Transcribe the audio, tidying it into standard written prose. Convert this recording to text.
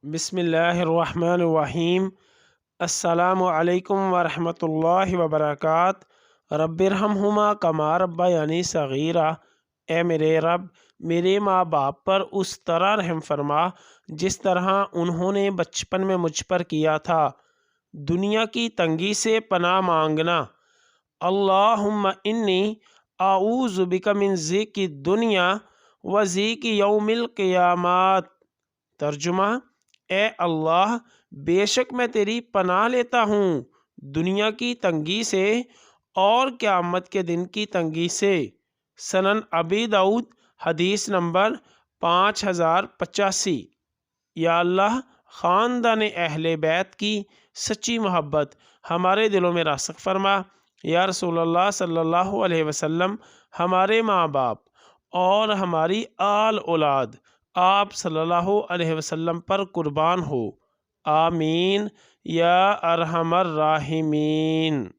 बिस्मिल्लाहिर्रहमानिर्रहीम। अस्सलामु अलैकुम वरहमतुल्लाहि वबरकात। रब्बिरहमहुमा कमा रब्बयानी सगीरा। ए मेरे रब, मेरे माँ बाप पर उस तरह रहम फरमा जिस तरह उन्होंने बचपन में मुझ पर किया था। दुनिया की तंगी से पनाह मांगना। अल्लाहुम्मा इन्नी आऊज़ु बिका मिन ज़िक़ि दुनिया व ज़िक़ि यौमिल क़ियामत। तर्जुमा: ए अल्लाह, बेशक मैं तेरी पनाह लेता हूँ दुनिया की तंगी से और क़यामत के दिन की तंगी से। सनन अबी दाऊद हदीस नंबर 5085। या अल्लाह, ख़ानदान अहले बैत की सच्ची मोहब्बत हमारे दिलों में रासख़ फरमा। या रसूल अल्लाह सल्लल्लाहु अलैहि वसल्लम, हमारे माँ बाप और हमारी आल औलाद आप सल्लल्लाहु अलैहि वसल्लम पर कुर्बान हो। आमीन या अरहमर राहिमीन।